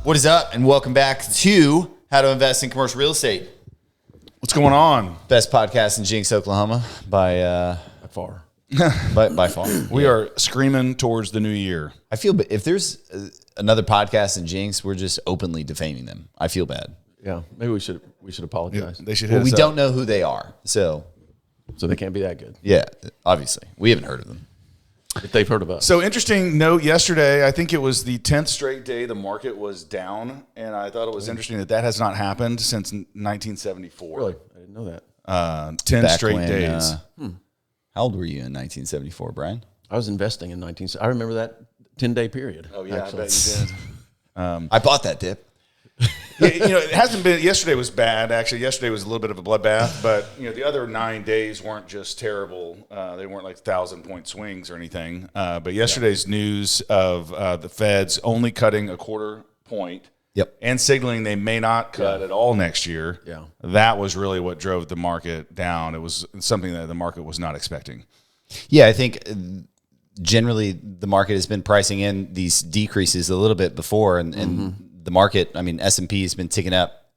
What is up? And welcome back to How to Invest in Commercial Real Estate. What's going on? Best podcast in Jinx, Oklahoma by Far. by far. We are screaming towards the new year. I feel if there's another podcast in Jinx, we're just openly defaming them. I feel bad. Yeah, maybe we should apologize. Yeah, they should hit Well, we us don't up. know who they are, so they can't be that good. yeah, obviously we haven't heard of them. If they've heard of us. So interesting note yesterday, I think it was the 10th straight day the market was down, and I thought it was interesting that has not happened since 1974. Really? I didn't know that. 10 Back straight when, days. How old were you in 1974, Brian? I was investing in I remember that 10-day period. Oh, yeah, actually. I bet you did. I bought that dip. Yeah, it hasn't been. Yesterday was bad. Actually, yesterday was a little bit of a bloodbath. But the other 9 days weren't just terrible. They weren't like 1,000-point swings or anything. But yesterday's news of the Fed's only cutting a quarter point, and signaling they may not cut at all next year. Yeah, that was really what drove the market down. It was something that the market was not expecting. Yeah, I think generally the market has been pricing in these decreases a little bit before, and the market, I mean, S&P has been ticking up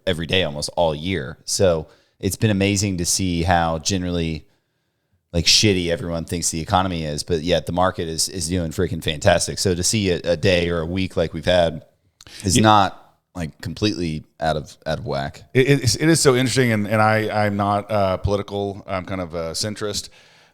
every day almost all year. So it's been amazing to see how generally like shitty everyone thinks the economy is, but yet the market is doing freaking fantastic. So to see a day or a week like we've had is not like completely out of whack. It is so interesting, and I'm not political. I'm kind of a centrist,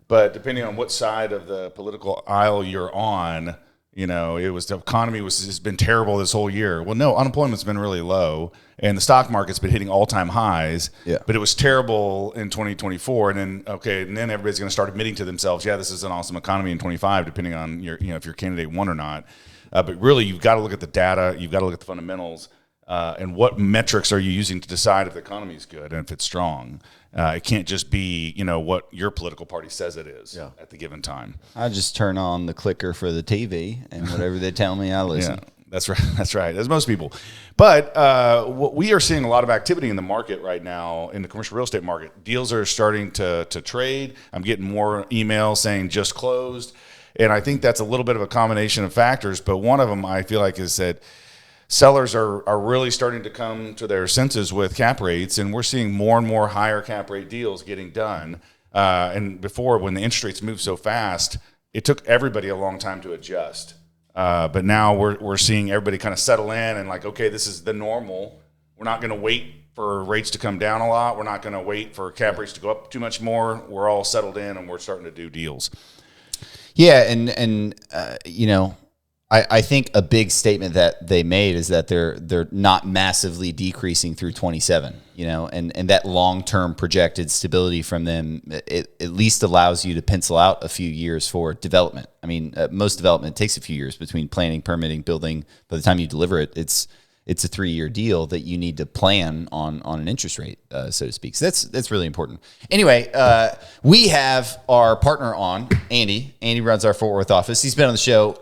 but depending on what side of the political aisle you're on, the economy has been terrible this whole year. Well, no, unemployment's been really low, and the stock market's been hitting all-time highs. Yeah. But it was terrible in 2024, and then everybody's going to start admitting to themselves, yeah, this is an awesome economy in 25, depending on if your candidate won or not. But really, you've got to look at the data, you've got to look at the fundamentals, and what metrics are you using to decide if the economy is good and if it's strong. It can't just be, what your political party says it is at the given time. I just turn on the clicker for the TV, and whatever they tell me, I listen. Yeah, that's right. That's right. As most people. But we are seeing a lot of activity in the market right now, in the commercial real estate market. Deals are starting to trade. I'm getting more emails saying just closed. And I think that's a little bit of a combination of factors. But one of them I feel like is that sellers are really starting to come to their senses with cap rates, and we're seeing more and more higher cap rate deals getting done. And before, when the interest rates moved so fast, it took everybody a long time to adjust. But now we're seeing everybody kind of settle in and like, okay, this is the normal. We're not going to wait for rates to come down a lot. We're not going to wait for cap rates to go up too much more. We're all settled in, and we're starting to do deals. Yeah, and I think a big statement that they made is that they're not massively decreasing through 27, and that long-term projected stability from them, it at least allows you to pencil out a few years for development. I mean, most development takes a few years between planning, permitting, building. By the time you deliver it, it's a 3-year deal that you need to plan on an interest rate, so to speak. So that's really important. Anyway, we have our partner on, Andy. Andy runs our Fort Worth office. He's been on the show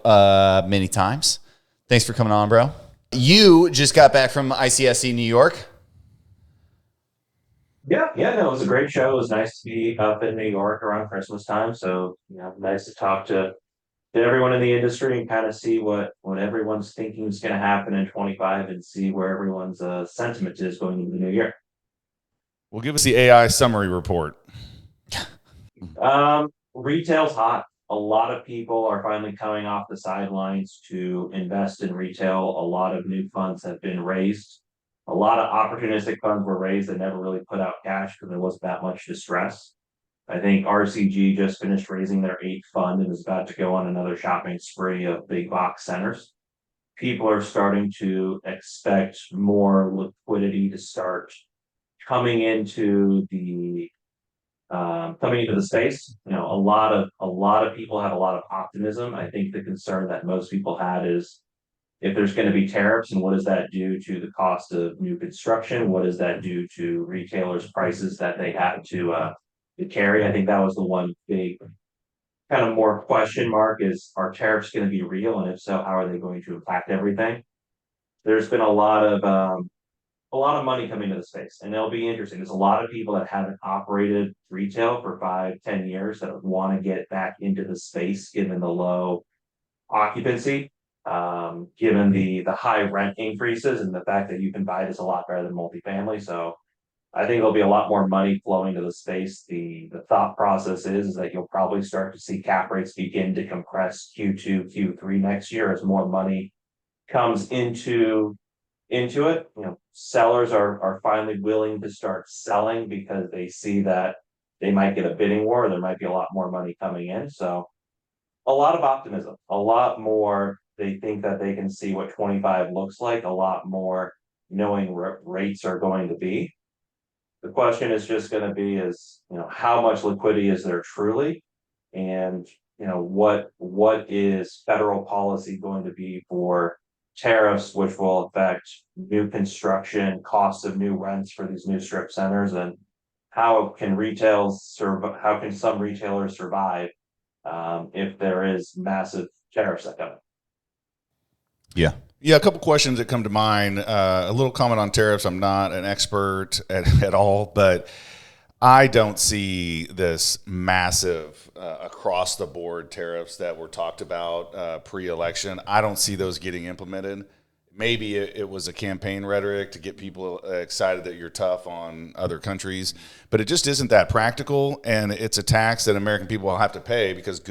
many times. Thanks for coming on, bro. You just got back from ICSC New York. Yeah, no, it was a great show. It was nice to be up in New York around Christmas time. So, nice to talk to everyone in the industry and kind of see what everyone's thinking is going to happen in 25 and see where everyone's sentiment is going into the new year. Well, give us the AI summary report. Retail's hot. A lot of people are finally coming off the sidelines to invest in retail. A lot of new funds have been raised. A lot of opportunistic funds were raised that never really put out cash because there wasn't that much distress. I think RCG just finished raising their 8th fund and is about to go on another shopping spree of big box centers. People are starting to expect more liquidity to start coming into the space. A lot of people have a lot of optimism. I think the concern that most people had is if there's going to be tariffs, and what does that do to the cost of new construction? What does that do to retailers' prices that they have to carry? I think that was the one big kind of more question mark is, are tariffs going to be real? And if so, how are they going to impact everything? There's been a lot of money coming to the space, and it'll be interesting. There's a lot of people that haven't operated retail for 5-10 years that want to get back into the space given the low occupancy. given the high rent increases and the fact that you can buy this a lot better than multifamily. So I think there'll be a lot more money flowing to the space. The thought process is that you'll probably start to see cap rates begin to compress Q2, Q3 next year as more money comes into it. Sellers are finally willing to start selling because they see that they might get a bidding war. There might be a lot more money coming in. So a lot of optimism, a lot more. They think that they can see what 25 looks like, a lot more knowing what rates are going to be. The question is just going to be is, how much liquidity is there truly? And, what is federal policy going to be for tariffs, which will affect new construction, costs of new rents for these new strip centers, and how can how can some retailers survive if there is massive tariffs that come in? Yeah. Yeah, a couple questions that come to mind. A little comment on tariffs. I'm not an expert at all, but I don't see this massive across the board tariffs that were talked about pre-election. I don't see those getting implemented. Maybe it was a campaign rhetoric to get people excited that you're tough on other countries, but it just isn't that practical, and it's a tax that American people will have to pay because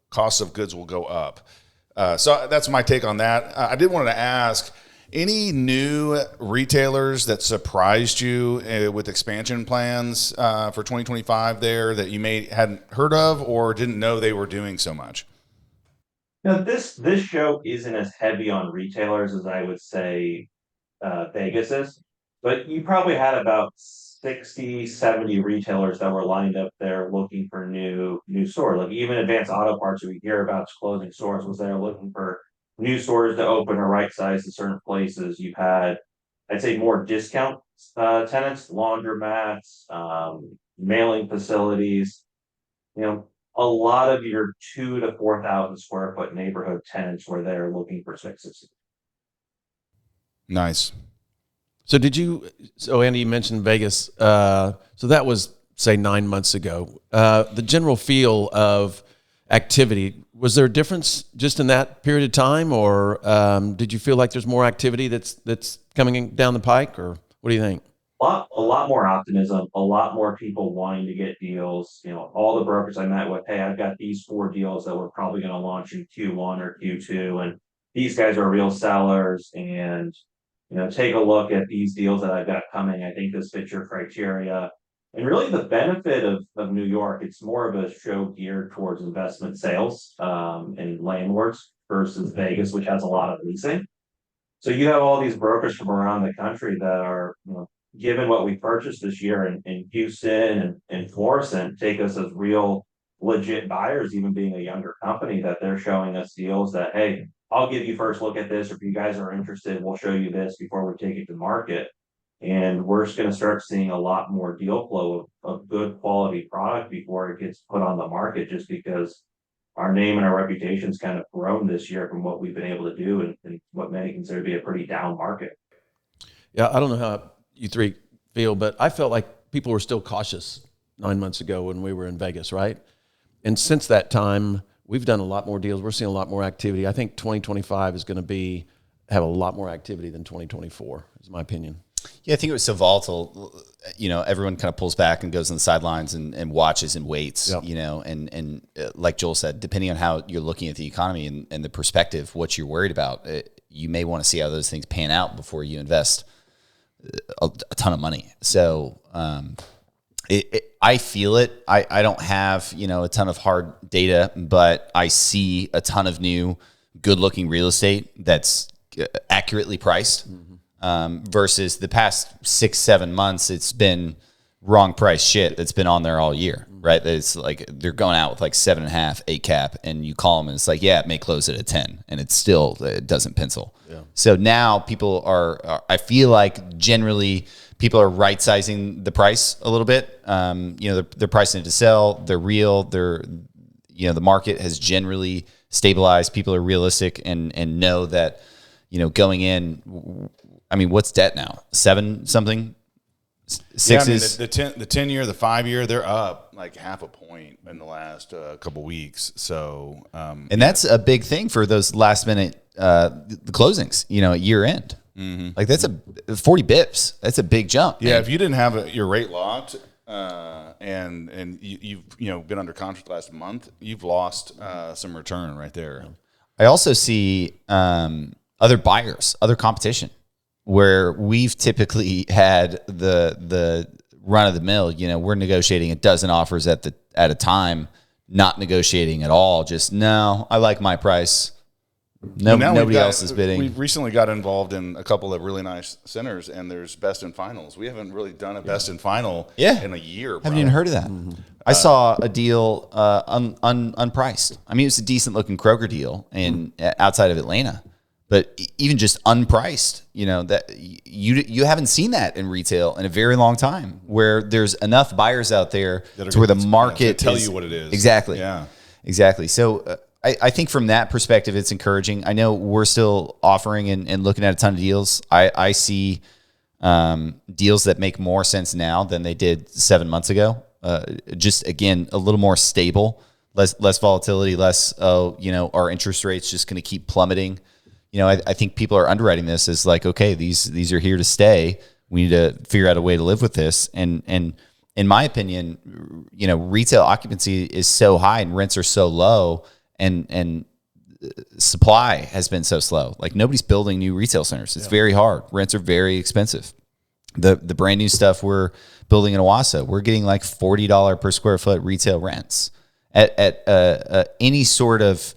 costs of goods will go up. So that's my take on that. I did want to ask, any new retailers that surprised you with expansion plans for 2025 there that you hadn't heard of or didn't know they were doing so much? Now, this show isn't as heavy on retailers as I would say Vegas is, but you probably had about 60, 70 retailers that were lined up there looking for new stores. Like even Advanced Auto Parts, we hear about closing stores, was there looking for new stores to open or right size in certain places. You've had, I'd say, more discount tenants, laundromats, mailing facilities. A lot of your 2,000 to 4,000 square foot neighborhood tenants were there looking for spaces. Nice. So Andy, you mentioned Vegas. So that was, say, 9 months ago. The general feel of activity, was there a difference just in that period of time, or did you feel like there's more activity that's coming down the pike, or what do you think? A lot more optimism, a lot more people wanting to get deals. All the brokers I met with, hey, I've got these 4 deals that we're probably going to launch in Q1 or Q2, and these guys are real sellers. And take a look at these deals that I've got coming. I think this fits your criteria. And really, the benefit of New York, it's more of a show geared towards investment sales and landlords versus Vegas, which has a lot of leasing. So you have all these brokers from around the country that are, given what we purchased this year in Houston and Florissant, take us as real legit buyers, even being a younger company, that they're showing us deals that, hey, I'll give you first look at this, or if you guys are interested, we'll show you this before we take it to market. And we're just going to start seeing a lot more deal flow of good quality product before it gets put on the market, just because our name and our reputation's kind of grown this year from what we've been able to do and what many consider to be a pretty down market. Yeah, I don't know how you three feel, but I felt like people were still cautious 9 months ago when we were in Vegas, right? And since that time, we've done a lot more deals. We're seeing a lot more activity. I think 2025 is going to have a lot more activity than 2024, is my opinion. Yeah, I think it was so volatile. Everyone kind of pulls back and goes on the sidelines and watches and waits. Yep. And like Joel said, depending on how you're looking at the economy and the perspective, what you're worried about, you may want to see how those things pan out before you invest a ton of money. So I feel it. I don't have a ton of hard data, but I see a ton of new, good-looking real estate that's accurately priced. Mm-hmm. Versus the past 6-7 months, it's been wrong price shit that's been on there all year, right? It's like they're going out with like 7.5, 8 cap, and you call them and it's like, yeah, it may close it at 10, and it doesn't pencil. Yeah. So now people are I feel like generally people are right sizing the price a little bit. They're pricing it to sell. They're real. The market has generally stabilized. People are realistic and know that going in. I mean, what's debt now? 7 something? 6 yeah, I mean, the 10-year, the 5-year, they're up. like half a point in the last couple weeks. So, and that's a big thing for those last minute the closings, at year end. Mm-hmm. Like that's a 40 bips. That's a big jump. Yeah, man. if you didn't have your rate locked and you've been under contract last month, you've lost some return right there. I also see other buyers, other competition, where we've typically had the run of the mill. We're negotiating a dozen offers at a time, not negotiating at all. Just no, I like my price. No, nobody else is bidding. We've recently got involved in a couple of really nice centers, and there's best and finals. We haven't really done a best and final in a year. Haven't even heard of that. Mm-hmm. I saw a deal unpriced. I mean, it was a decent looking Kroger deal outside of Atlanta, but even just unpriced. That you haven't seen that in retail in a very long time, where there's enough buyers out there to where the market tell you what it is. Exactly. Yeah. Exactly. So. I think from that perspective, it's encouraging. I know we're still offering and looking at a ton of deals. I see deals that make more sense now than they did 7 months ago. Just, again, a little more stable, less volatility, less, our interest rates just going to keep plummeting. I think people are underwriting this as like, okay, these are here to stay. We need to figure out a way to live with this. And in my opinion, retail occupancy is so high and rents are so low. And supply has been so slow. Like nobody's building new retail centers. It's very hard. Rents are very expensive. The brand new stuff we're building in Owasso, we're getting like $40 per square foot retail rents at any sort of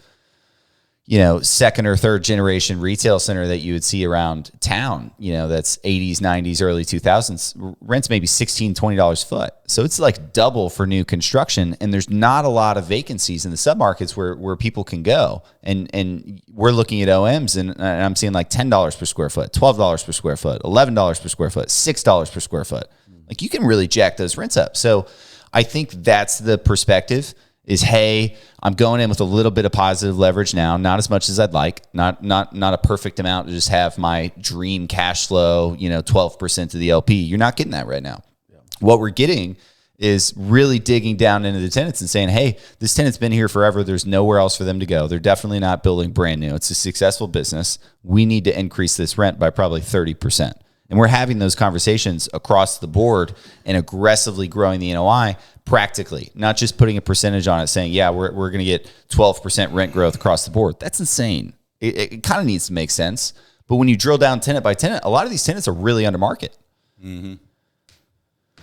second or third generation retail center that you would see around town. That's 80s, 90s, early 2000s. Rents maybe $16, $20 a foot. So it's like double for new construction, and there's not a lot of vacancies in the submarkets where people can go. And we're looking at OMs, and I'm seeing like $10 per square foot, $12 per square foot, $11 per square foot, $6 per square foot. Like you can really jack those rents up. So I think that's the perspective. Is, hey, I'm going in with a little bit of positive leverage now, not as much as I'd like, not a perfect amount to just have my dream cash flow, 12% to the LP. You're not getting that right now. Yeah. What we're getting is really digging down into the tenants and saying, hey, this tenant's been here forever. There's nowhere else for them to go. They're definitely not building brand new. It's a successful business. We need to increase this rent by probably 30%. And we're having those conversations across the board and aggressively growing the NOI practically, not just putting a percentage on it saying, yeah, we're going to get 12% rent growth across the board. That's insane. It kind of needs to make sense. But when you drill down tenant by tenant, a lot of these tenants are really under market. Mm-hmm.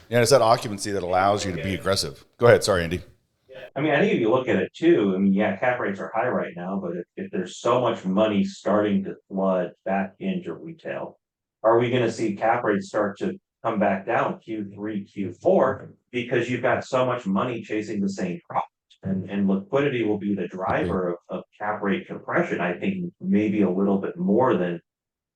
Yeah, it's that occupancy that allows you to be aggressive. Go ahead. Sorry, Andy. I mean, I think if you look at it too, cap rates are high right now, but if there's so much money starting to flood back into retail, are we going to see cap rates start to come back down Q3, Q4, because you've got so much money chasing the same product, and liquidity will be the driver of cap rate compression, I think maybe a little bit more than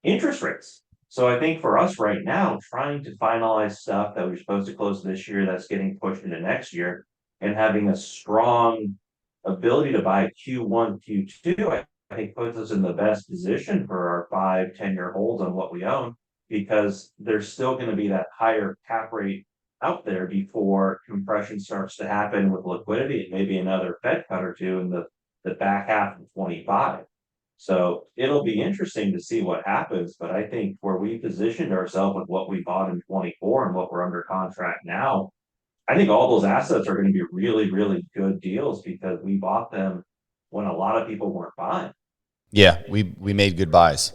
interest rates. So I think for us right now, trying to finalize stuff that we're supposed to close this year that's getting pushed into next year, and having a strong ability to buy Q1, Q2, I think puts us in the best position for our 5-10 year holds on what we own, because there's still going to be that higher cap rate out there before compression starts to happen with liquidity and maybe another Fed cut or two in the back half of 25. So it'll be interesting to see what happens, but I think where we positioned ourselves with what we bought in 24 and what we're under contract now, I think all those assets are going to be really, really good deals because we bought them when a lot of people weren't buying. Yeah, we made good buys.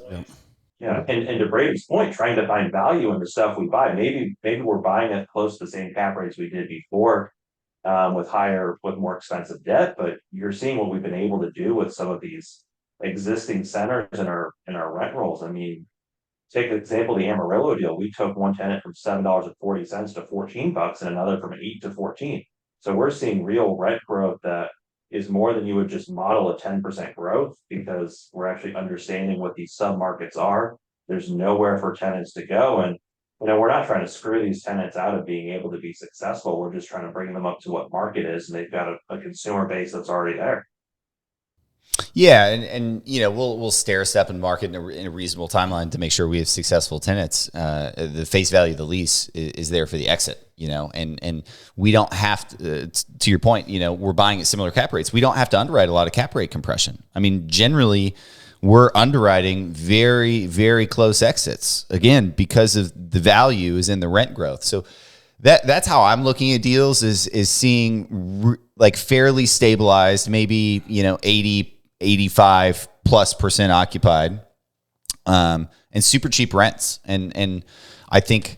Yeah, and to Brady's point, trying to find value in the stuff we buy. Maybe we're buying at close to the same cap rates we did before, with more expensive debt. But you're seeing what we've been able to do with some of these existing centers in our rent rolls. I mean, take an example, the Amarillo deal. We took one tenant from $7.40 to $14 and another from 8 to 14. So we're seeing real rent growth that is more than you would just model a 10% growth, because we're actually understanding what these submarkets are. There's nowhere for tenants to go. And, we're not trying to screw these tenants out of being able to be successful. We're just trying to bring them up to what market is. And they've got a consumer base that's already there. Yeah, and we'll stair step and market in a reasonable timeline to make sure we have successful tenants. The face value of the lease is there for the exit. and we don't have to your point, we're buying at similar cap rates. We don't have to underwrite a lot of cap rate compression. I mean, generally we're underwriting very, very close exits, again, because of the value is in the rent growth. So that's how I'm looking at deals is seeing like fairly stabilized, maybe, 80, 85+% occupied, and super cheap rents. And I think,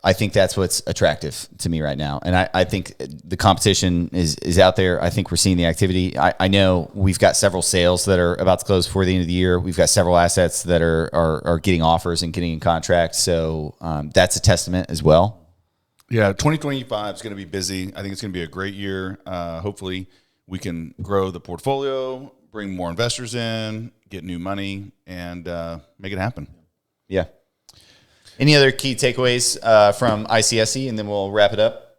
I think that's what's attractive to me right now. And I think the competition is out there. I think we're seeing the activity. I know we've got several sales that are about to close before the end of the year. We've got several assets that are getting offers and getting in contract. So that's a testament as well. Yeah, 2025 is going to be busy. I think it's going to be a great year. Hopefully we can grow the portfolio, bring more investors in, get new money, and make it happen. Yeah. Any other key takeaways from ICSC, and then we'll wrap it up?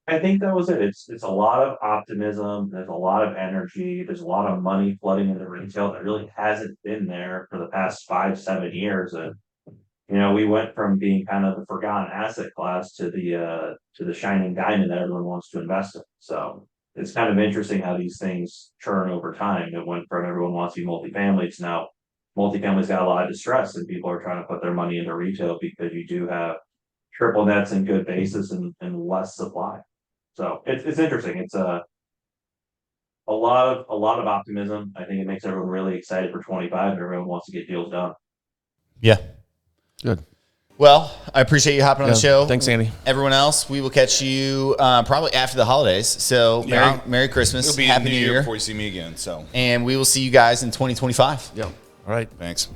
I think that was it. It's a lot of optimism. There's a lot of energy. There's a lot of money flooding into retail that really hasn't been there for the past 5-7 years. And we went from being kind of the forgotten asset class to the shining diamond that everyone wants to invest in. So it's kind of interesting how these things churn over time. It went from everyone wants to be multifamily to now multifamily's got a lot of distress, and people are trying to put their money into retail because you do have triple nets and good basis and less supply. So it's interesting. It's a lot of optimism. I think it makes everyone really excited for 25, and everyone wants to get deals done. Yeah. Good. Well, I appreciate you hopping on the show. Thanks, Andy. Everyone else, we will catch you probably after the holidays. So Merry Christmas. It'll be Happy New New Year Year before you see me again. So, and we will see you guys in 2025. Yeah. All right. Thanks.